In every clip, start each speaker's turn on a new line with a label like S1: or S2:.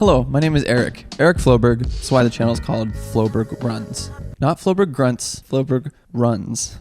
S1: Hello, my name is Eric Floberg. That's why the channel is called Floberg Runs. Not Floberg Grunts, Floberg Runs.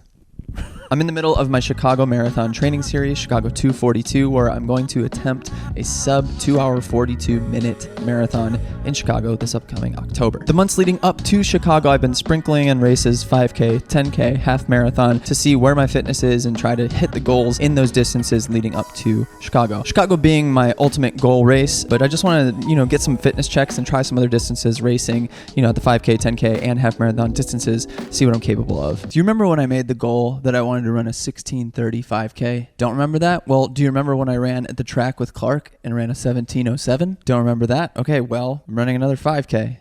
S1: I'm in the middle of my Chicago Marathon training series, Chicago 242, where I'm going to attempt a sub 2 hour 42 minute marathon in Chicago this upcoming October. The months leading up to Chicago, I've been sprinkling in races, 5K, 10K, half marathon, to see where my fitness is and try to hit the goals in those distances leading up to Chicago. Chicago being my ultimate goal race, but I just want to, get some fitness checks and try some other distances racing, at the 5K, 10K, and half marathon distances, see what I'm capable of. Do you remember when I made the goal that I wanted to run a 16:30 5K? Don't remember that? Well, do you remember when I ran at the track with Clark and ran a 17:07? Don't remember that? Okay, well, I'm running another 5K.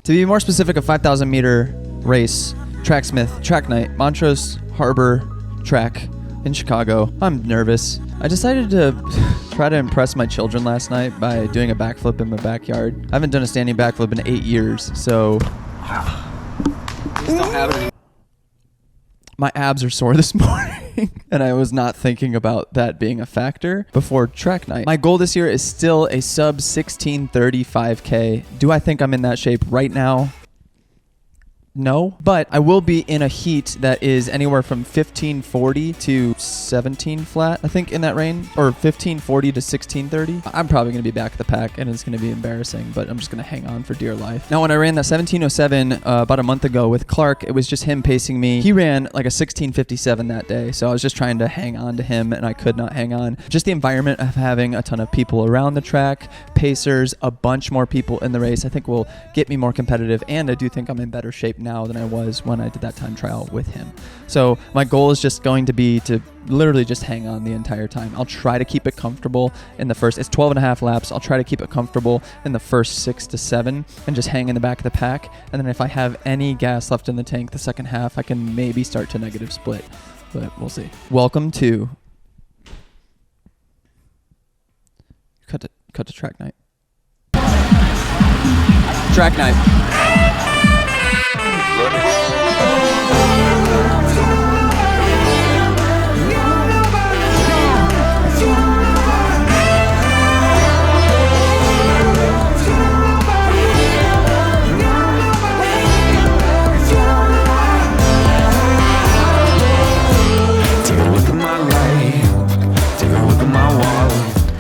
S1: To be more specific, a 5,000 meter race, Tracksmith Track Night, Montrose Harbor Track in Chicago. I'm nervous. I decided to try to impress my children last night by doing a backflip in my backyard. I haven't done a standing backflip in 8 years, so just don't have it. My abs are sore this morning, and I was not thinking about that being a factor before track night. My goal this year is still a sub 16:30 5K. Do I think I'm in that shape right now? No, but I will be in a heat that is anywhere from 15:40 to 17 flat, I think, in that range, or 15:40 to 16:30. I'm probably going to be back at the pack, and it's going to be embarrassing, but I'm just going to hang on for dear life. Now, when I ran that 17:07 about a month ago with Clark, it was just him pacing me. He ran like a 16:57 that day, so I was just trying to hang on to him, and I could not hang on. Just the environment of having a ton of people around the track, pacers, a bunch more people in the race, I think will get me more competitive, and I do think I'm in better shape now than I was when I did that time trial with him. So my goal is just going to be to literally just hang on the entire time. I'll try to keep it comfortable in the first, it's 12 and a half laps. I'll try to keep it comfortable in the first 6 to 7 and just hang in the back of the pack. And then if I have any gas left in the tank the second half, I can maybe start to negative split, but we'll see. Welcome to cut to track night. Track night.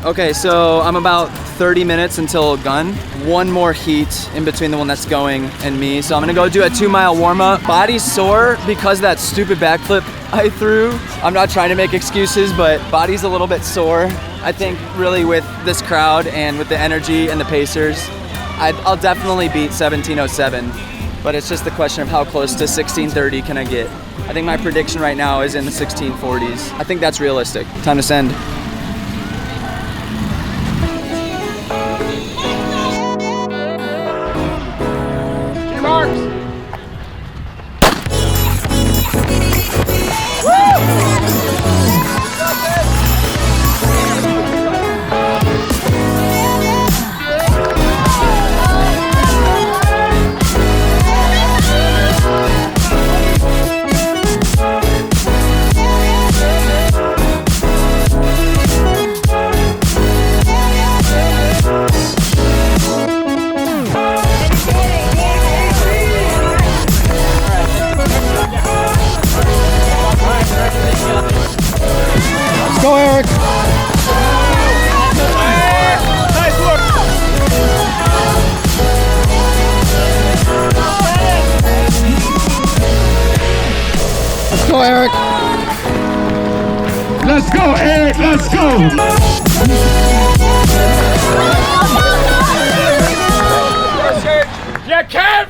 S1: Okay, so I'm about 30 minutes until gun. One more heat in between the one that's going and me. So I'm gonna go do a 2-mile warm up. Body's sore because of that stupid backflip I threw. I'm not trying to make excuses, but body's a little bit sore. I think really with this crowd and with the energy and the pacers, I'll definitely beat 17:07. But it's just the question of how close to 16:30 can I get. I think my prediction right now is in the 16:40s. I think that's realistic. Time to send.
S2: Go, Eric!
S3: Nice work!
S2: Let's go, Eric!
S3: Let's go, Eric! Let's go! Yeah, Kev!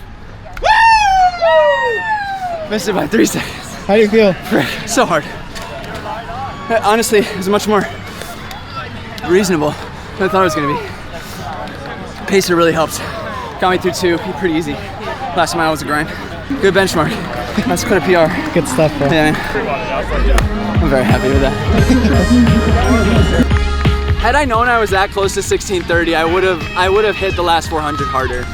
S3: Woo!
S1: Missed it by 3 seconds.
S2: How do you feel?
S1: So hard. Honestly, it was much more reasonable than I thought it was going to be. Pacer really helped. Got me through 2, pretty easy. Last mile was a grind. Good benchmark. That's quite a PR.
S2: Good stuff, bro.
S1: Yeah, man. I'm very happy with that. Had I known I was that close to 16:30, I would have hit the last 400 harder.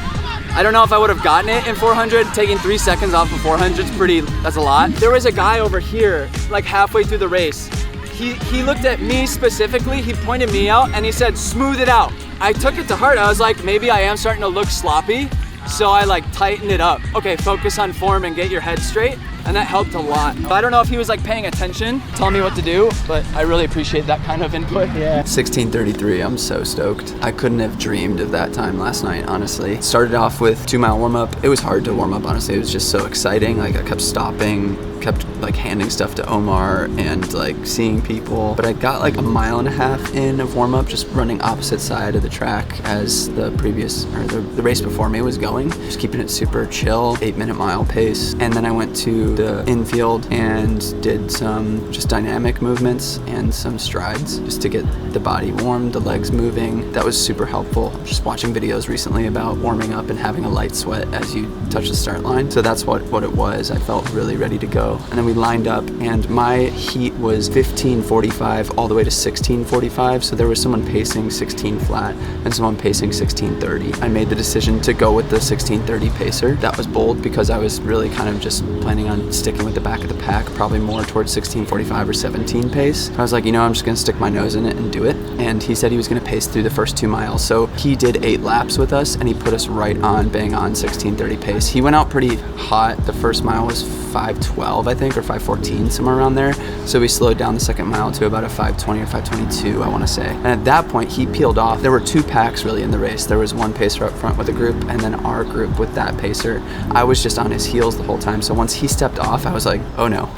S1: I don't know if I would have gotten it in 400. Taking 3 seconds off of 400 is that's a lot. There was a guy over here, like halfway through the race.
S4: he looked at me specifically, he pointed me out and he said, smooth it out. I took it to heart. I was like, maybe I am starting to look sloppy. So I like tightened it up. Okay, focus on form and get your head straight. And that helped a lot. I don't know if he was like paying attention, telling me what to do, but I really appreciate that kind of input.
S2: Yeah.
S5: 16:33, I'm so stoked. I couldn't have dreamed of that time last night, honestly. Started off with 2-mile warm up. It was hard to warm up, honestly. It was just so exciting. Like I kept stopping, kept like handing stuff to Omar and like seeing people. But I got like a 1.5 miles in of warm up, just running opposite side of the track as the previous, or the race before me was going. Just keeping it super chill, 8-minute mile pace. And then I went to the infield and did some just dynamic movements and some strides just to get the body warm, the legs moving. That was super helpful. Just watching videos recently about warming up and having a light sweat as you touch the start line. So that's what it was. I felt really ready to go. And then we lined up and my heat was 15:45 all the way to 16:45. So there was someone pacing 16 flat and someone pacing 16:30. I made the decision to go with the 16:30 pacer. That was bold because I was really kind of just planning on sticking with the back of the pack, probably more towards 16:45 or 17 pace. I was like, I'm just gonna stick my nose in it and do it. And he said he was gonna pace through the first 2 miles. So he did 8 laps with us and he put us right on, bang on 16:30 pace. He went out pretty hot. The first mile was 5:12, I think, or 5:14, somewhere around there. So we slowed down the second mile to about a 5:20 or 5:22, I wanna say. And at that point, he peeled off. There were 2 packs really in the race. There was one pacer up front with a group and then our group with that pacer. I was just on his heels the whole time. So once he stepped off, I was like, oh no,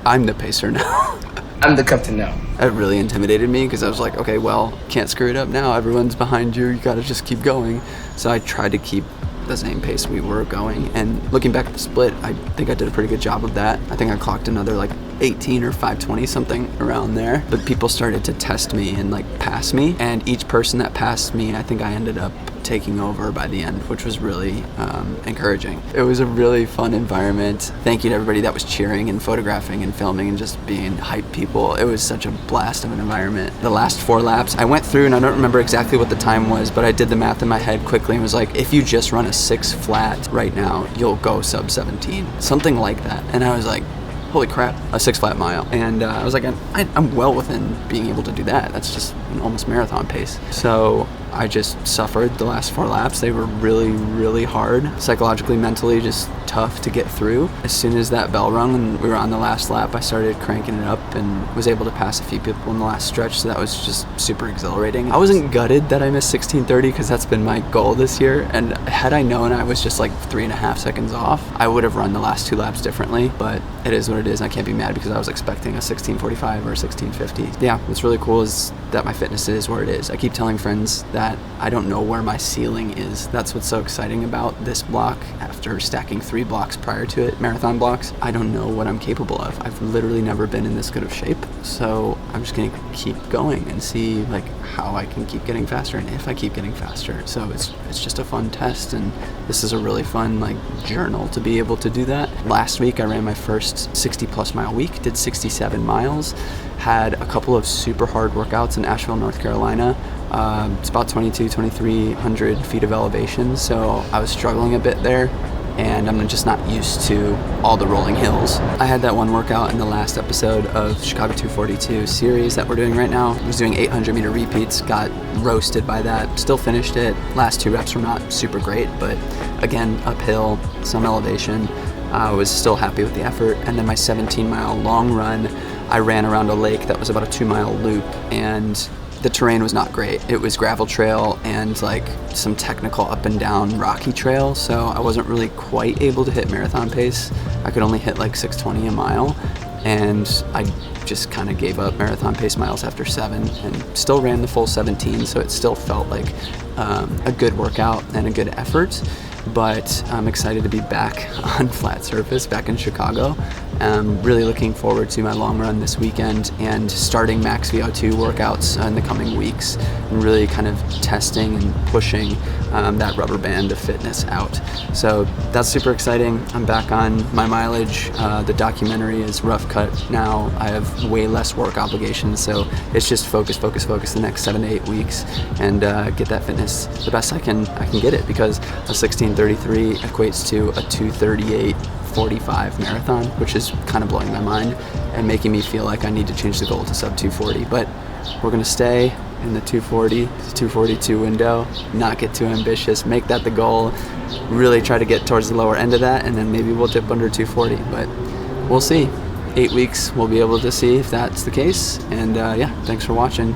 S5: I'm the pacer now.
S6: I'm the captain now.
S5: It really intimidated me because I was like, okay, well, can't screw it up now. Everyone's behind you. You gotta just keep going. So I tried to keep the same pace we were going. And looking back at the split, I think I did a pretty good job of that. I think I clocked another like 18 or 5:20, something around there. But people started to test me and like pass me. And each person that passed me, I think I ended up taking over by the end, which was really encouraging. It was a really fun environment. Thank you to everybody that was cheering and photographing and filming and just being hype people. It was such a blast of an environment. The last 4 laps, I went through and I don't remember exactly what the time was, but I did the math in my head quickly and was like, if you just run a 6 flat right now, you'll go sub 17, something like that. And I was like, holy crap, a 6 flat mile. And I was like, I'm well within being able to do that. That's just an almost marathon pace. So I just suffered the last 4 laps. They were really, really hard. Psychologically, mentally, just tough to get through. As soon as that bell rung and we were on the last lap, I started cranking it up and was able to pass a few people in the last stretch. So that was just super exhilarating. I wasn't gutted that I missed 16:30 because that's been my goal this year. And had I known I was just like 3.5 seconds off, I would have run the last 2 laps differently. But it is what it is. I can't be mad because I was expecting a 16:45 or 16:50. Yeah, what's really cool is that my fitness is where it is. I keep telling friends that I don't know where my ceiling is. That's what's so exciting about this block. After stacking 3 blocks prior to it, marathon blocks, I don't know what I'm capable of. I've literally never been in this good of shape. So I'm just gonna keep going and see like how I can keep getting faster and if I keep getting faster. So it's just a fun test, and this is a really fun like journal to be able to do that. Last week I ran my first 60+ mile week, did 67 miles, had a couple of super hard workouts in Asheville, North Carolina. It's about 2,300 feet of elevation, so I was struggling a bit there, and I'm just not used to all the rolling hills. I had that one workout in the last episode of Chicago 242 series that we're doing right now. I was doing 800 meter repeats, got roasted by that, still finished it. Last 2 reps were not super great, but again, uphill, some elevation. I was still happy with the effort. And then my 17-mile long run, I ran around a lake that was about a 2-mile loop, and the terrain was not great. It was gravel trail and like some technical up and down rocky trail, so I wasn't really quite able to hit marathon pace. I could only hit like 6:20 a mile, and I just kind of gave up marathon pace miles after 7 and still ran the full 17, so it still felt like a good workout and a good effort. But I'm excited to be back on flat surface, back in Chicago. I'm really looking forward to my long run this weekend and starting max VO2 workouts in the coming weeks, and really kind of testing and pushing that rubber band of fitness out. So that's super exciting. I'm back on my mileage. The documentary is rough cut now. I have way less work obligations, so it's just focus the next 7 to 8 weeks and get that fitness the best I can get it, because a 16:33 equates to a 2:38 2:45 marathon, which is kind of blowing my mind and making me feel like I need to change the goal to sub 2:40. But we're gonna stay in the 2:40 to 2:42 window, not get too ambitious, make that the goal, really try to get towards the lower end of that, and then maybe we'll dip under 2:40. But we'll see. 8 weeks, we'll be able to see if that's the case. And yeah, thanks for watching.